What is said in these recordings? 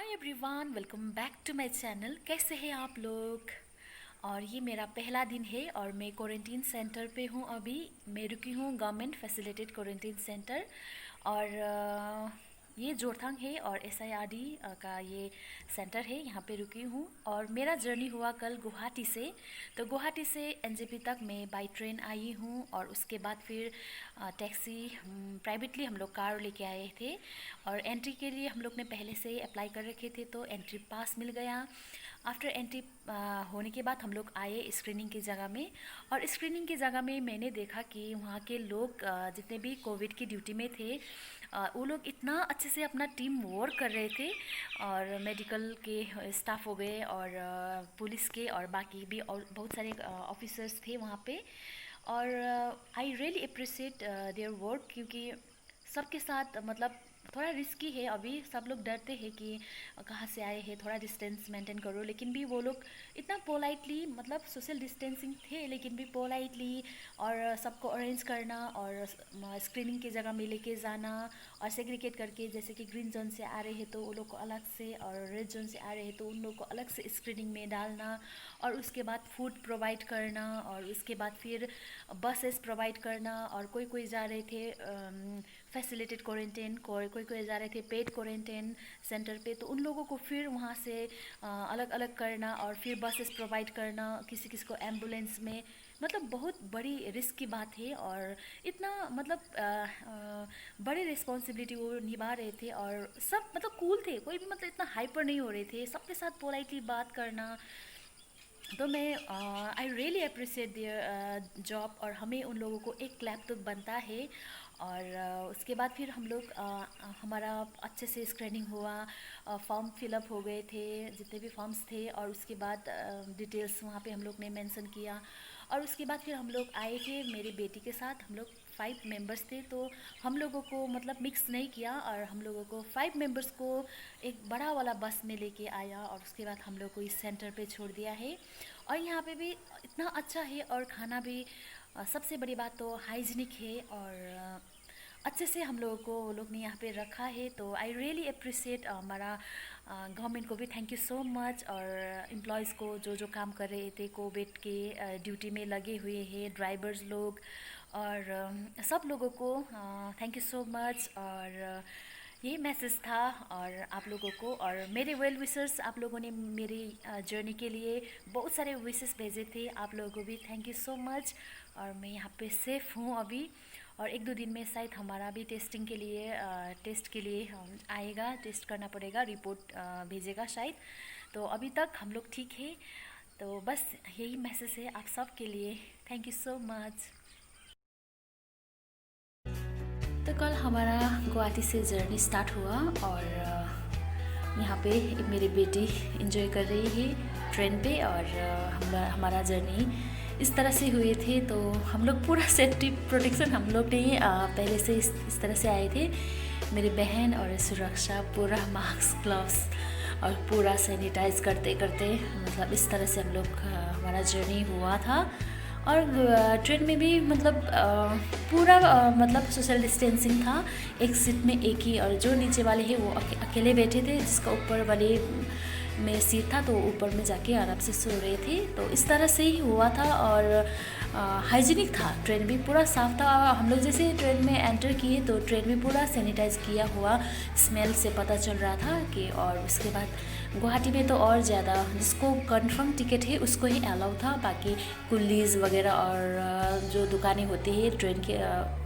Hi everyone, welcome back to my channel. कैसे हैं आप लोग? और ये मेरा पहला दिन है और मैं क्वारंटीन सेंटर पे हूँ। अभी मैं रुकी हूँ गवर्नमेंट फैसिलिटेड क्वारंटीन सेंटर। और ये जोरथांग है और SIRD का ये सेंटर है, यहाँ पे रुकी हूँ। और मेरा जर्नी हुआ कल गुवाहाटी से। तो गुवाहाटी से NJP तक मैं बाई ट्रेन आई हूँ और उसके बाद फिर टैक्सी प्राइवेटली हम लोग कार लेके आए थे। और एंट्री के लिए हम लोग ने पहले से ही अप्लाई कर रखे थे, तो एंट्री पास मिल गया। आफ्टर एंट्री होने के बाद हम लोग आए स्क्रीनिंग की जगह में। और स्क्रीनिंग की जगह में मैंने देखा कि वहाँ के लोग जितने भी कोविड की ड्यूटी में थे, वो लोग इतना अच्छे से अपना टीम वर्क कर रहे थे। और मेडिकल के स्टाफ हो गए और पुलिस के और बाकी भी और बहुत सारे ऑफिसर्स थे वहाँ पे। और I really appreciate their work, क्योंकि सबके साथ मतलब थोड़ा रिस्की है। अभी सब लोग डरते हैं कि कहाँ से आए हैं, थोड़ा डिस्टेंस मेंटेन करो, लेकिन भी वो लोग इतना पोलाइटली, मतलब सोशल डिस्टेंसिंग थे लेकिन भी पोलाइटली और सबको अरेंज करना और स्क्रीनिंग की जगह में लेके जाना और सेग्रीगेट करके, जैसे कि ग्रीन जोन से आ रहे हैं तो वो लोग को अलग से और रेड जोन से आ रहे हैं तो उन लोग को अलग से स्क्रीनिंग में डालना। और उसके बाद फूड प्रोवाइड करना और उसके बाद फिर बसेस प्रोवाइड करना। और कोई कोई जा रहे थे फैसिलिटेड क्वारंटाइन, कोई कोई जा रहे थे पेड क्वारंटाइन सेंटर पे, तो उन लोगों को फिर वहाँ से अलग अलग करना और फिर बसेस प्रोवाइड करना, किसी किसी को एम्बुलेंस में। मतलब बहुत बड़ी रिस्क की बात है और इतना मतलब बड़ी रिस्पॉन्सिबिलिटी वो निभा रहे थे। और सब मतलब कूल थे, कोई भी मतलब इतना हाइपर नहीं हो रहे थे, सबके साथ पोलाइटली बात करना। तो मैं I really appreciate their job. और हमें उन लोगों को एक क्लैप तो बनता है। और उसके बाद फिर हम लोग हमारा अच्छे से स्क्रीनिंग हुआ, फॉर्म फिलअप हो गए थे जितने भी फॉर्म्स थे। और उसके बाद डिटेल्स वहाँ पे हम लोग ने मेंशन किया। और उसके बाद फिर हम लोग आए थे मेरी बेटी के साथ, हम लोग 5 मेंबर्स थे। तो हम लोगों को मतलब मिक्स नहीं किया और हम लोगों को 5 मेंबर्स को एक बड़ा वाला बस में लेके आया और उसके बाद हम लोग को इस सेंटर पे छोड़ दिया है। और यहाँ पे भी इतना अच्छा है और खाना भी सबसे बड़ी बात तो हाइजीनिक है। और अच्छे से हम लोगों को वो लोग ने यहाँ पे रखा है। तो आई रियली अप्रिशिएट हमारा गवर्नमेंट को भी, थैंक यू सो मच। और एम्प्लॉयज़ को जो जो काम कर रहे थे कोविड के ड्यूटी में लगे हुए हैं, ड्राइवर्स लोग और सब लोगों को थैंक यू सो मच। और यही मैसेज था और आप लोगों को। और मेरे वेल विशर्स, आप लोगों ने मेरी जर्नी के लिए बहुत सारे विशेस भेजे थे, आप लोगों को भी थैंक यू सो मच। और मैं यहाँ पे सेफ़ हूँ अभी। और 1-2 दिन में शायद हमारा भी टेस्टिंग के लिए टेस्ट के लिए आएगा, टेस्ट करना पड़ेगा, रिपोर्ट भेजेगा शायद। तो अभी तक हम लोग ठीक है। तो बस यही मैसेज है आप सब के लिए, थैंक यू सो मच। तो कल हमारा गुवाहाटी से जर्नी स्टार्ट हुआ और यहाँ पे मेरी बेटी एंजॉय कर रही है ट्रेन पे। और हमारा जर्नी इस तरह से हुए थे। तो हम लोग पूरा सेफ्टी प्रोटेक्शन हम लोग ने पहले से इस तरह से आए थे। मेरी बहन और सुरक्षा पूरा मास्क, ग्लव्स और पूरा सैनिटाइज करते करते मतलब इस तरह से हम लोग हमारा जर्नी हुआ था। और ट्रेन में भी मतलब पूरा मतलब सोशल डिस्टेंसिंग था, एक सीट में एक ही। और जो नीचे वाले हैं वो अकेले बैठे थे, जिसका ऊपर वाले में सीट था तो ऊपर में जाके आराम से सो रहे थे। तो इस तरह से ही हुआ था। और हाइजीनिक था, ट्रेन भी पूरा साफ़ था। हम लोग जैसे ट्रेन में एंटर किए तो ट्रेन में पूरा सैनिटाइज किया हुआ स्मेल से पता चल रहा था कि। और उसके बाद गुवाहाटी में तो और ज़्यादा, जिसको कंफर्म टिकट है उसको ही अलाउ था, बाकी कुल्लीज़ वगैरह और जो दुकानें होती है ट्रेन के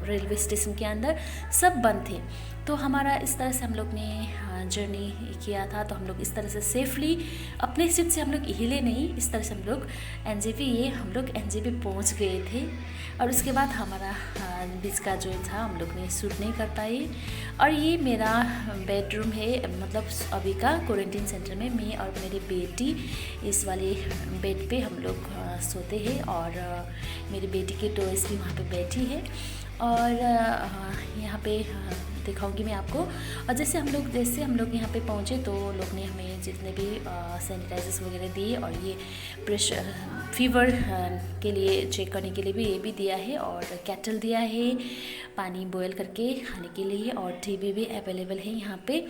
रेलवे स्टेशन के अंदर सब बंद थे। तो हमारा इस तरह से हम लोग ने जर्नी किया था। तो हम लोग इस तरह से सेफली अपने सीट से हम लोग हिले नहीं, इस तरह से हम लोग हम लोग NJP पहुंच गए थे। और उसके बाद हमारा बीच का जो था हम लोग ने शूट नहीं कर पाए। और ये मेरा बेडरूम है, मतलब अभी का क्वारंटीन सेंटर में मैं और मेरी बेटी इस वाले बेड पे हम लोग सोते हैं। और मेरी बेटी की टॉयज़ भी वहाँ पे बैठी है। और यहाँ पे दिखाऊंगी मैं आपको। और जैसे हम लोग यहाँ पे पहुँचे तो लोग ने हमें जितने भी सैनिटाइजर्स वगैरह दिए, और ये प्रेशर फीवर के लिए चेक करने के लिए भी ये भी दिया है, और केटल दिया है पानी बॉयल करके खाने के लिए, और टीवी भी अवेलेबल है यहाँ पे।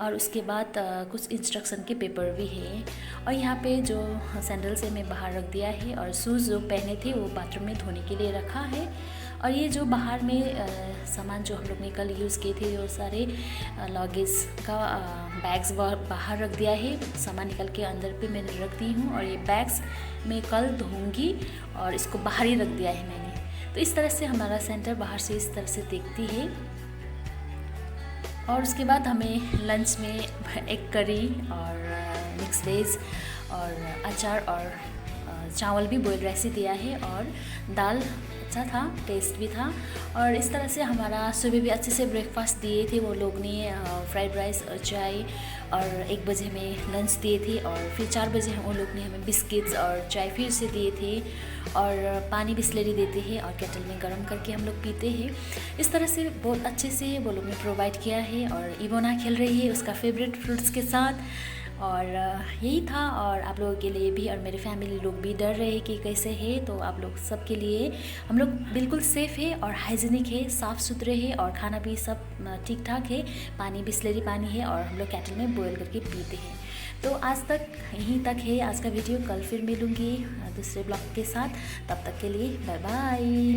और उसके बाद कुछ इंस्ट्रक्शन के पेपर भी है। और यहाँ पे जो सैंडल से मैं बाहर रख दिया है, और शूज़ जो पहने थे वो बाथरूम में धोने के लिए रखा है। और ये जो बाहर में सामान जो हम लोग ने कल यूज़ किए थे, वो सारे लगेज का बैग्स बाहर रख दिया है। सामान निकल के अंदर पे मैंने रख दी हूँ, और ये बैग्स मैं कल धोऊंगी, और इसको बाहर ही रख दिया है मैंने। तो इस तरह से हमारा सेंटर बाहर से इस तरह से दिखती है। और उसके बाद हमें लंच में एक करी और मिक्स वेज और अचार और चावल भी बॉयल राइस ही दिया है, और दाल अच्छा था, टेस्ट भी था। और इस तरह से हमारा सुबह भी अच्छे से ब्रेकफास्ट दिए थे वो लोग ने, फ्राइड राइस और चाय, और 1 बजे हमें लंच दिए थे, और फिर 4 बजे वो लोग ने हमें बिस्किट्स और चाय फिर से दिए थे, और पानी बिस्लरी देते हैं और केटल में गर्म करके हम लोग पीते हैं। इस तरह से बहुत अच्छे से वो लोग ने प्रोवाइड किया है। और इवोना खेल रही है उसका फेवरेट फ्रूट्स के साथ, और यही था। और आप लोगों के लिए भी, और मेरे फैमिली लोग भी डर रहे कि कैसे है, तो आप लोग सब के लिए हम लोग बिल्कुल सेफ़ है और हाइजीनिक है, साफ़ सुथरे है, और खाना भी सब ठीक ठाक है। पानी बिस्लरी पानी है, और हम लोग केटल में बॉयल करके पीते हैं। तो आज तक यहीं तक है आज का वीडियो। कल फिर मिलूँगी दूसरे ब्लॉग के साथ, तब तक के लिए बाय बाय।